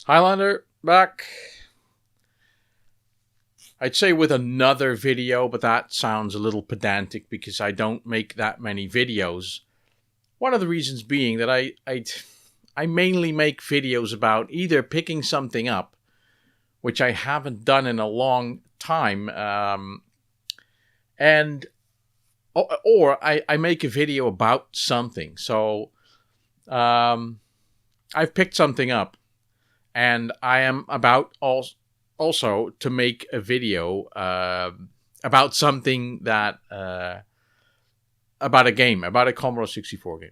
Highlander, back. I'd say with another video, but that sounds a little pedantic because I don't make that many videos. One of the reasons being that I mainly make videos about either picking something up, which I haven't done in a long time, or I make a video about something. So I've picked something up, and I am about also to make a video about something that about a game, about a Commodore 64 game.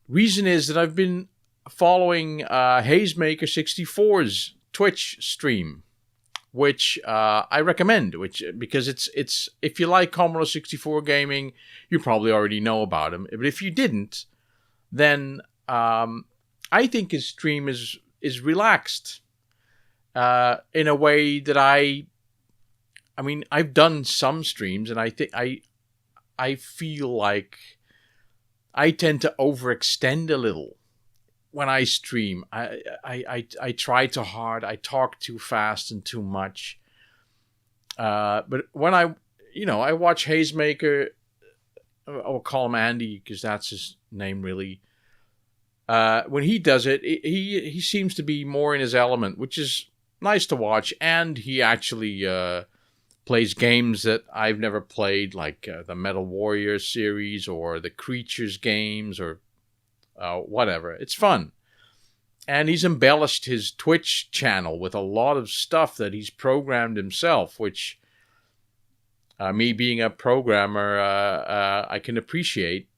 Reason is that I've been following Hazemaker64's Twitch stream, which I recommend. Because it's if you like Commodore 64 gaming, you probably already know about him. But if you didn't, then I think his stream is relaxed in a way that I mean, I've done some streams, and I think I feel like I tend to overextend a little when I stream. I try too hard. I talk too fast and too much. But when I watch Hazemaker, I'll call him Andy because that's his name really. When he does it, he seems to be more in his element, which is nice to watch. And he actually plays games that I've never played, like the Metal Warrior series or the Creatures games or whatever. It's fun. And he's embellished his Twitch channel with a lot of stuff that he's programmed himself, which me being a programmer, I can appreciate.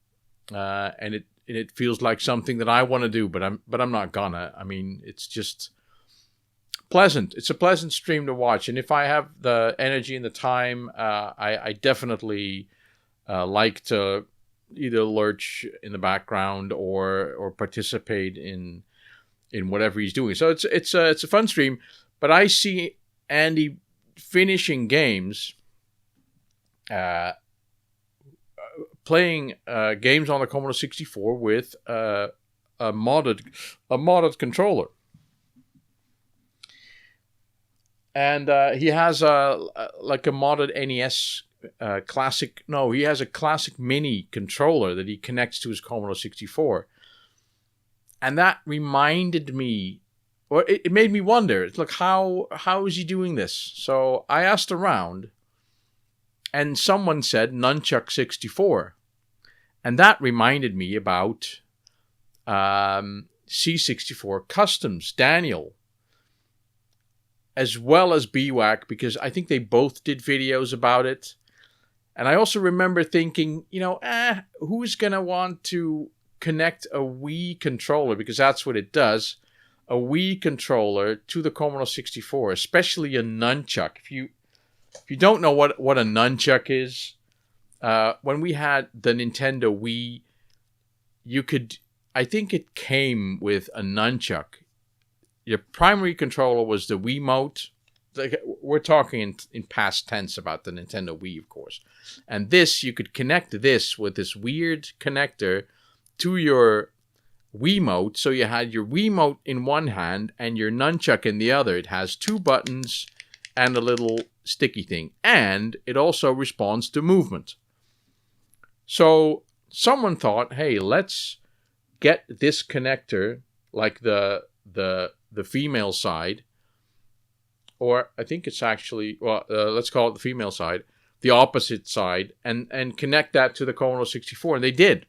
And it feels like something that I want to do, but I'm not gonna. I mean, it's just pleasant. It's a pleasant stream to watch, and if I have the energy and the time, I definitely like to either lurch in the background or participate in whatever he's doing. So it's a fun stream. But I see Andy finishing games, playing games on the Commodore 64 with a modded controller. And he has like a modded NES classic. No, he has a classic mini controller that he connects to his Commodore 64. And that reminded me, or it made me wonder, like, how is he doing this? So I asked around, and someone said Nunchuk64. And that reminded me about C64 Customs, Daniel, as well as BWAC, because I think they both did videos about it. And I also remember thinking, who's going to want to connect a Wii controller, because that's what it does, a Wii controller to the Commodore 64, especially a nunchuck. If you don't know what a nunchuck is, when we had the Nintendo Wii, I think it came with a nunchuck. Your primary controller was the Wiimote. We're talking in past tense about the Nintendo Wii, of course. And you could connect this with this weird connector to your Wiimote. So you had your Wiimote in one hand and your nunchuck in the other. It has two buttons and a little sticky thing. And it also responds to movement. So someone thought, hey, let's get this connector, like the female side, or I think it's actually, let's call it the female side, the opposite side, and connect that to the Commodore 64. And they did.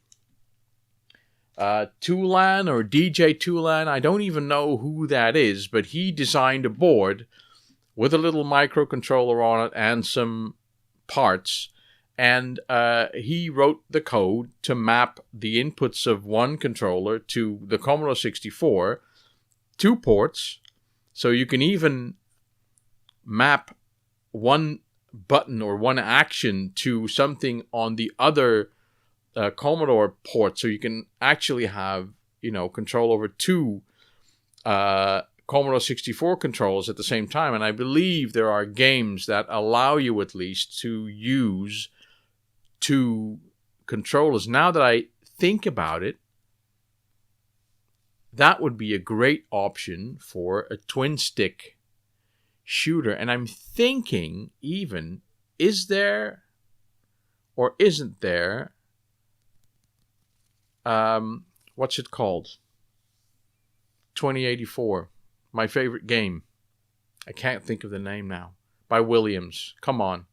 Tulan or DJ Tulan, I don't even know who that is, but he designed a board with a little microcontroller on it and some parts. And he wrote the code to map the inputs of one controller to the Commodore 64, 2 ports, so you can even map one button or one action to something on the other Commodore port, so you can actually have control over 2 Commodore 64 controllers at the same time. And I believe there are games that allow you at least to use 2 controllers. Now that I think about it, that would be a great option for a twin stick shooter. And I'm thinking even, is there or isn't there, what's it called? 2084, my favorite game. I can't think of the name now. By Williams. Come on.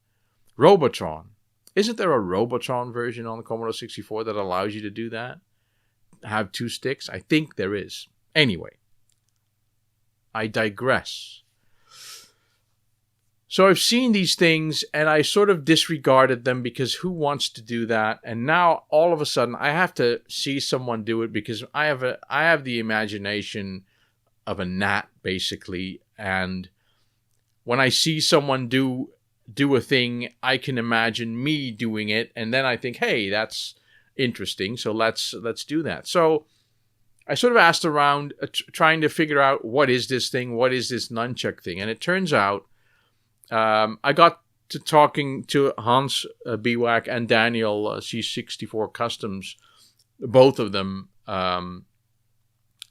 Robotron. Isn't there a Robotron version on the Commodore 64 that allows you to do that? Have two sticks? I think there is. Anyway, I digress. So I've seen these things and I sort of disregarded them because who wants to do that? And now all of a sudden I have to see someone do it because I have the imagination of a gnat basically, and when I see someone do a thing, I can imagine me doing it, and then I think, hey, that's interesting, so let's do that. So I sort of asked around, trying to figure out what is this thing, what is this nunchuck thing, and it turns out I got to talking to Hans Biwak and Daniel C64 Customs, both of them,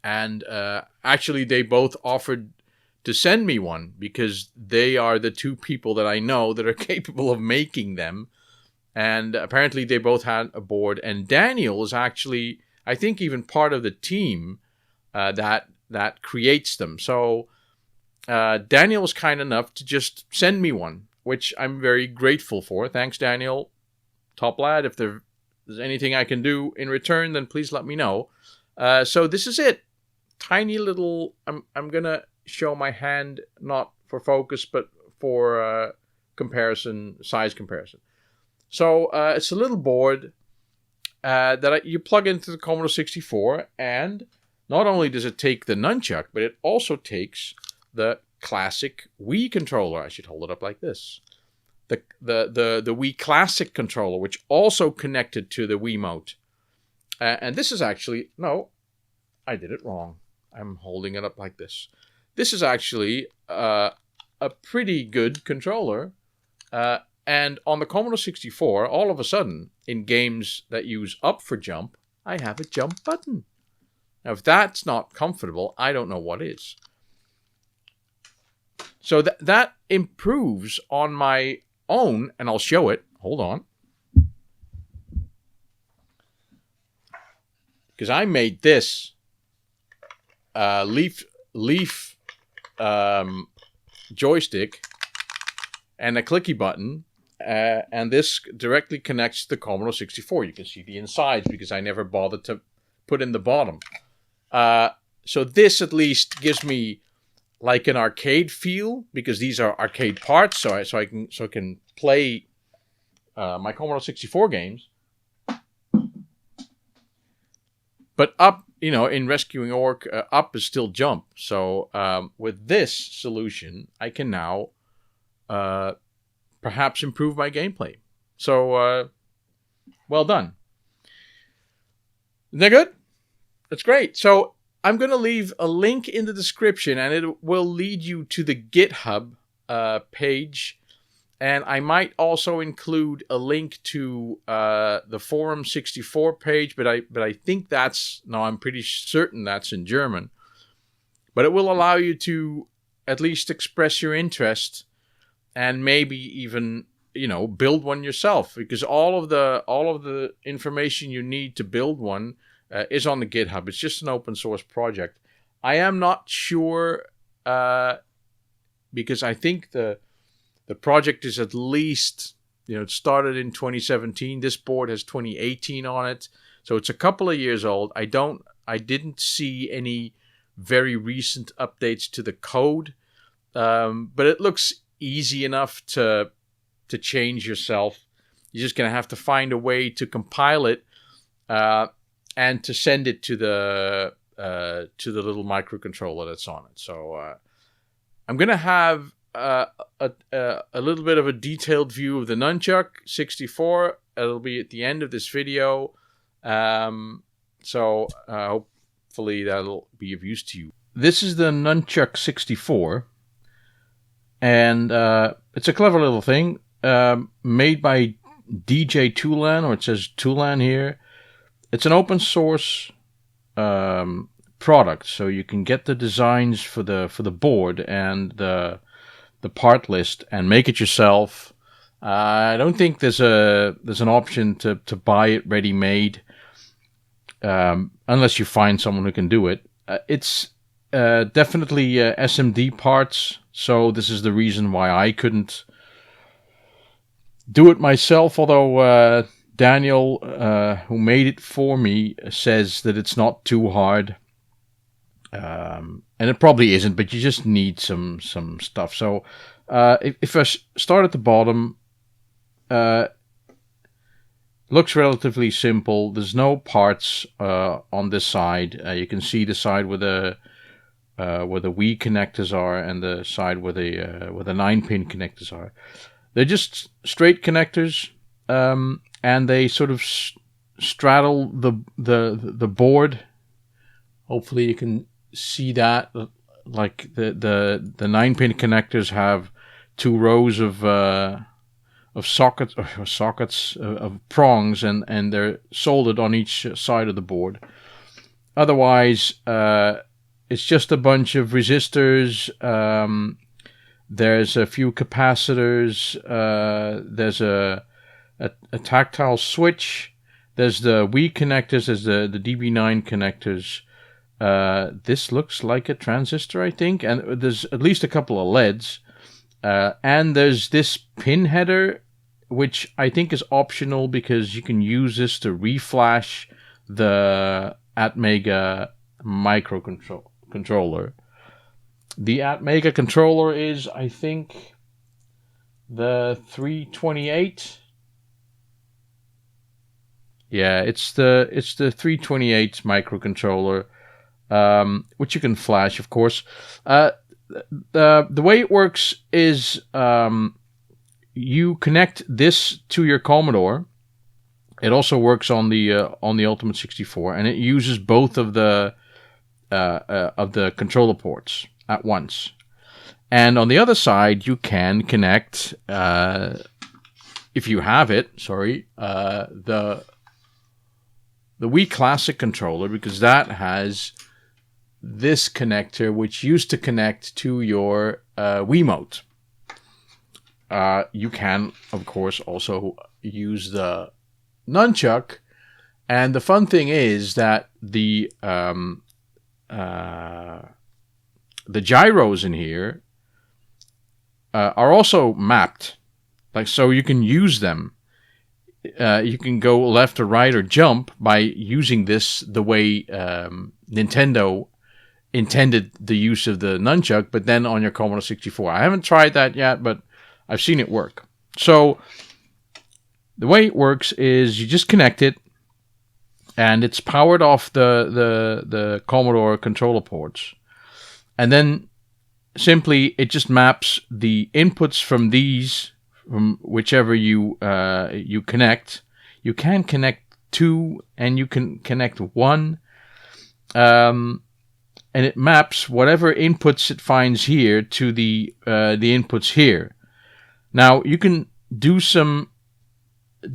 and actually they both offered to send me one because they are the two people that I know that are capable of making them. And apparently they both had a board. And Daniel is actually, I think, even part of the team that creates them. So Daniel was kind enough to just send me one, which I'm very grateful for. Thanks, Daniel. Top lad. If there's anything I can do in return, then please let me know. So this is it. Tiny little, I'm going to show my hand, not for focus, but for comparison, size comparison. So it's a little board that you plug into the Commodore 64, and not only does it take the nunchuck, but it also takes the classic Wii controller. I should hold it up like this. The Wii Classic controller, which also connected to the Wiimote. And this is actually, no, I did it wrong. I'm holding it up like this. This is actually a pretty good controller. And on the Commodore 64, all of a sudden, in games that use up for jump, I have a jump button. Now, if that's not comfortable, I don't know what is. So that improves on my own, and I'll show it. Hold on. Because I made this leaf joystick and a clicky button, and this directly connects to the Commodore 64. You can see the insides because I never bothered to put in the bottom. So this at least gives me like an arcade feel because these are arcade parts, so I can play my Commodore 64 games. But up, in Rescuing Orc, up is still jump. So with this solution, I can now perhaps improve my gameplay. So well done. Isn't that good? That's great. So I'm going to leave a link in the description, and it will lead you to the GitHub page. And I might also include a link to the Forum 64 page, but I think I'm pretty certain that's in German. But it will allow you to at least express your interest and maybe even, build one yourself, because all of the information you need to build one is on the GitHub. It's just an open source project. I am not sure because I think the project is at least, it started in 2017. This board has 2018 on it. So it's a couple of years old. I didn't see any very recent updates to the code. But it looks easy enough to change yourself. You're just going to have to find a way to compile it and to send it to the little microcontroller that's on it. So I'm going to have a little bit of a detailed view of the Nunchuck 64. It'll be at the end of this video. So hopefully that'll be of use to you. This is the Nunchuck 64. And it's a clever little thing made by DJ Toolan, or it says Toolan here. It's an open source product, so you can get the designs for the board and the part list and make it yourself. I don't think there's an option to buy it ready made, unless you find someone who can do it. It's definitely SMD parts, so this is the reason why I couldn't do it myself, although Daniel, who made it for me, says that it's not too hard. And it probably isn't, but you just need some stuff. So if I start at the bottom, looks relatively simple. There's no parts on this side. You can see the side where the Wii connectors are and the side where the 9-pin connectors are. They're just straight connectors, and they sort of straddle the board. Hopefully you can see that. Like the 9-pin connectors have 2 rows of sockets of prongs, and they're soldered on each side of the board. Otherwise, it's just a bunch of resistors. There's a few capacitors. There's a tactile switch. There's the Wii connectors. There's the DB9 connectors. This looks like a transistor, I think, and there's at least a couple of LEDs. And there's this pin header, which I think is optional because you can use this to reflash the Atmega microcontroller. The Atmega controller is, I think, the 328. Yeah, it's the 328 microcontroller, which you can flash, of course. The way it works is you connect this to your Commodore. It also works on the Ultimate 64, and it uses both of the controller ports at once. And on the other side, you can connect, if you have it, the Wii Classic controller, because that has this connector, which used to connect to your Wiimote. You can, of course, also use the Nunchuck, and the fun thing is that the gyros in here are also mapped, like, so you can use them. You can go left or right or jump by using this the way Nintendo intended the use of the Nunchuck, but then on your Commodore 64. I haven't tried that yet, but I've seen it work. So the way it works is you just connect it, and it's powered off the Commodore controller ports. And then simply it just maps the inputs from these, from whichever you connect. You can connect 2, and you can connect 1. And it maps whatever inputs it finds here to the inputs here. Now you can do some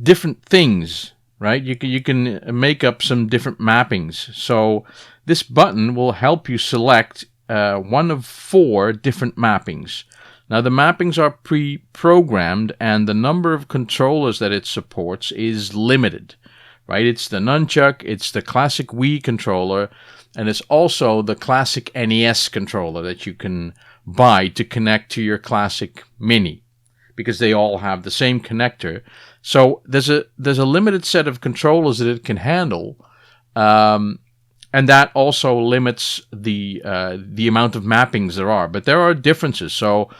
different things, right? You can make up some different mappings. So this button will help you select one of 4 different mappings. Now the mappings are pre-programmed, and the number of controllers that it supports is limited, right? It's the Nunchuck, it's the classic Wii controller, and it's also the classic NES controller that you can buy to connect to your classic Mini, because they all have the same connector. So there's a limited set of controllers that it can handle, and that also limits the amount of mappings there are. But there are differences. So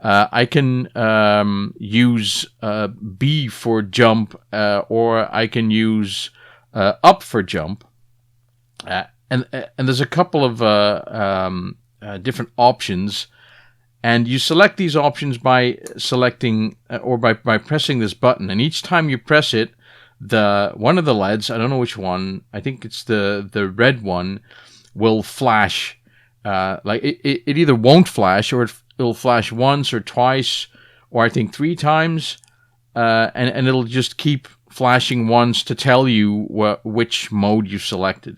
I can use B for jump, or I can use up for jump. And there's a couple of different options, and you select these options by selecting or by pressing this button. And each time you press it, one of the LEDs, I don't know which one, I think it's the red one, will flash. Like it either won't flash, or it'll flash once or twice, or I think 3 times, and it'll just keep flashing once to tell you which mode you selected.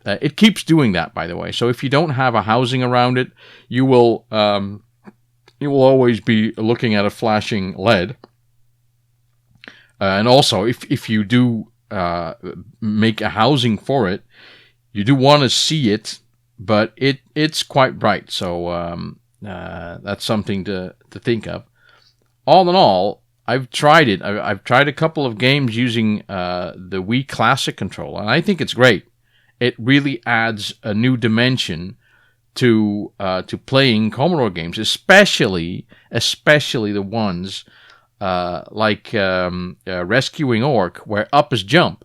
It keeps doing that, by the way. So if you don't have a housing around it, you will always be looking at a flashing LED. And also, if you do make a housing for it, you do want to see it, but it's quite bright. So that's something to think of. All in all, I've tried it. I've tried a couple of games using the Wii Classic controller, and I think it's great. It really adds a new dimension to playing Commodore games, especially the ones like Rescuing Orc, where up is jump,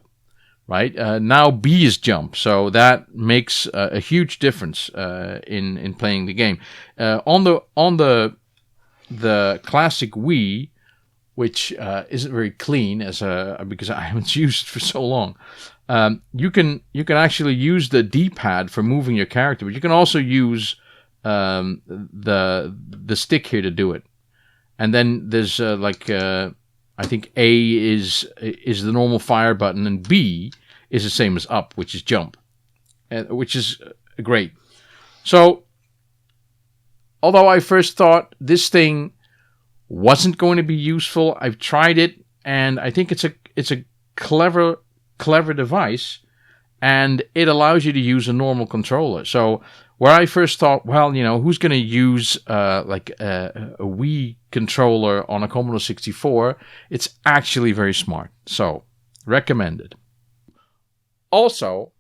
right? Now B is jump, so that makes a huge difference in playing the game. On the classic Wii, which isn't very clean because I haven't used it for so long. You can actually use the D-pad for moving your character, but you can also use the stick here to do it. And then there's I think A is the normal fire button, and B is the same as up, which is jump, which is great. So, although I first thought this thing wasn't going to be useful, I've tried it, and I think it's a clever device, and it allows you to use a normal controller. So where I first thought, well, who's going to use a Wii controller on a Commodore 64? It's actually very smart. So, recommended. Also,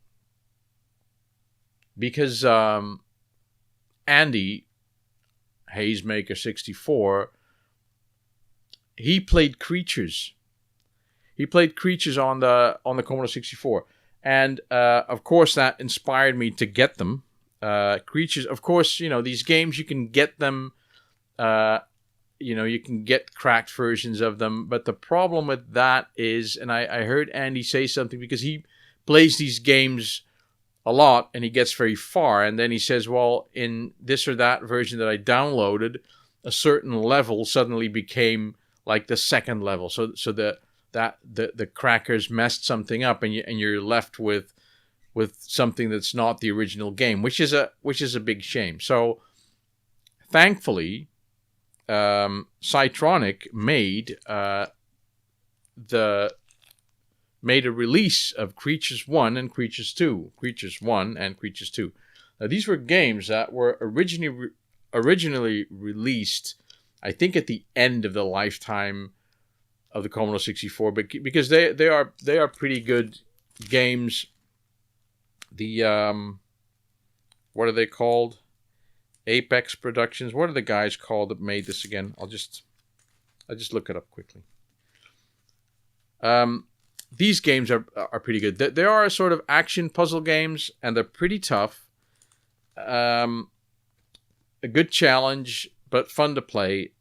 because Andy, Hazemaker64, he played Creatures. He played Creatures on the Commodore 64. And, of course, that inspired me to get them. Creatures, of course, these games, you can get them, you can get cracked versions of them. But the problem with that is, and I heard Andy say something, because he plays these games a lot and he gets very far. And then he says, well, in this or that version that I downloaded, a certain level suddenly became like the second level. So the crackers messed something up, and you're left with something that's not the original game, which is a big shame. So thankfully, Cytronic made a release of Creatures 1 and Creatures 2. Creatures 1 and Creatures 2. Now, these were games that were originally released, I think, at the end of the lifetime of the Commodore 64, but because they are pretty good games. The what are they called? Apex Productions. What are the guys called that made this again? I'll just look it up quickly. These games are pretty good. They are sort of action puzzle games, and they're pretty tough. A good challenge, but fun to play.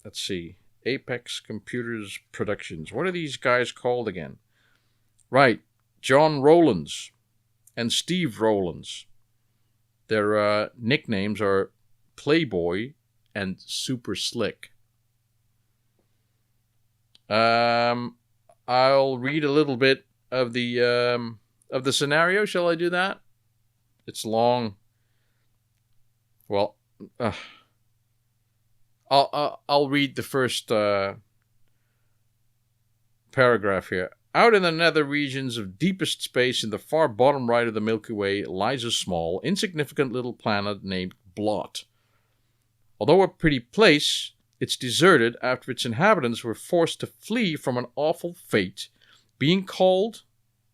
Let's see. Apex Computers Productions. What are these guys called again? Right. John Rowlands and Steve Rowlands. Their nicknames are Playboy and Super Slick. I'll read a little bit of the scenario. Shall I do that? It's long. Well, I'll read the first paragraph here. Out in the nether regions of deepest space in the far bottom right of the Milky Way lies a small, insignificant little planet named Blot. Although a pretty place, it's deserted after its inhabitants were forced to flee from an awful fate, being called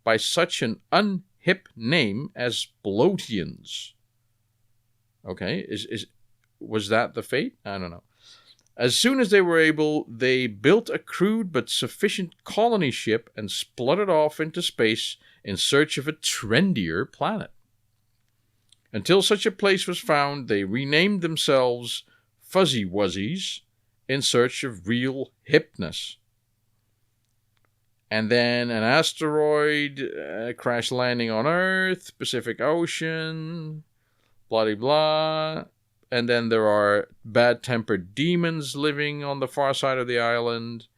by such an unhip name as Bloatians. Okay, was that the fate? I don't know. As soon as they were able, they built a crude but sufficient colony ship and spluttered off into space in search of a trendier planet. Until such a place was found, they renamed themselves Fuzzy Wuzzies in search of real hipness. And then an asteroid crash landing on Earth, Pacific Ocean, blah blah. And then there are bad-tempered demons living on the far side of the island.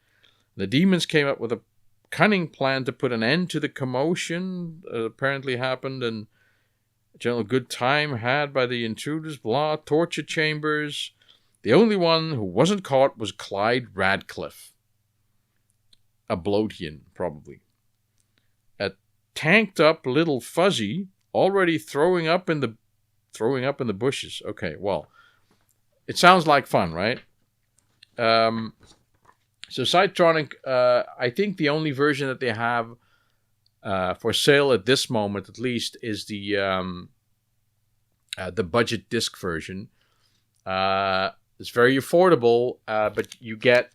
The demons came up with a cunning plan to put an end to the commotion apparently happened, and general good time had by the intruders, blah, torture chambers. The only one who wasn't caught was Clyde Radcliffe. A Bloatian, probably. A tanked up little fuzzy, already throwing up in the bushes. Okay, well, it sounds like fun, right? So Cytronic, I think the only version that they have for sale at this moment, at least, is the budget disc version. It's very affordable, but you get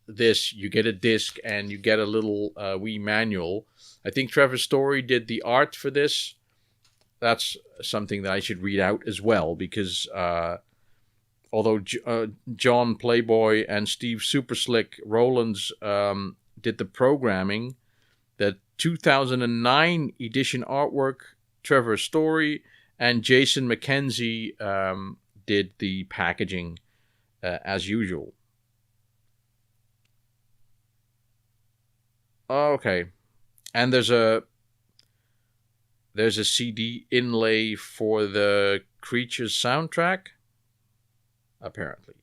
this, you get a disc, and you get a little wee manual. I think Trevor Story did the art for this. That's something that I should read out as well, because although John Playboy and Steve Superslick Rowlands did the programming, the 2009 edition artwork, Trevor Story and Jason McKenzie did the packaging as usual. Okay, and there's a CD inlay for the Creatures soundtrack, apparently.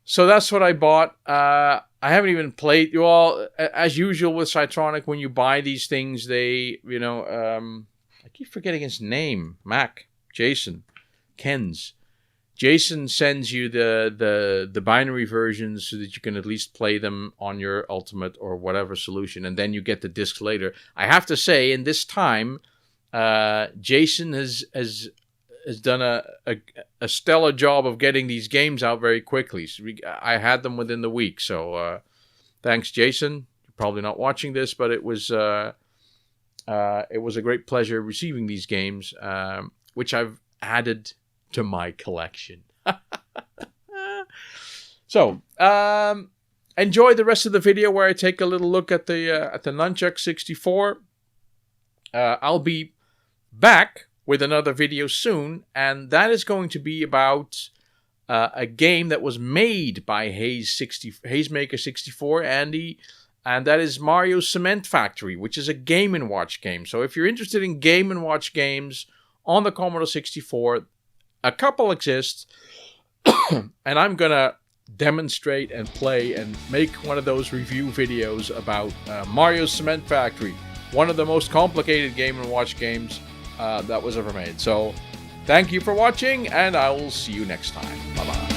So that's what I bought. I haven't even played. You all, as usual with Cytronic, when you buy these things, they, I keep forgetting his name. Jason Kens. Jason sends you the binary versions so that you can at least play them on your Ultimate or whatever solution, and then you get the discs later. I have to say, in this time, Jason has done a stellar job of getting these games out very quickly. So I had them within the week, so thanks, Jason. You're probably not watching this, but it was a great pleasure receiving these games, which I've added to my collection. So, enjoy the rest of the video where I take a little look at the Nunchuk64. I'll be back with another video soon, and that is going to be about a game that was made by Hazemaker64 Andy, and that is Mario Cement Factory, which is a Game & Watch game. So if you're interested in Game & Watch games on the Commodore 64, a couple exist, and I'm gonna demonstrate and play and make one of those review videos about Mario Cement Factory, one of the most complicated Game & Watch games that was ever made. So thank you for watching, and I will see you next time. Bye-bye.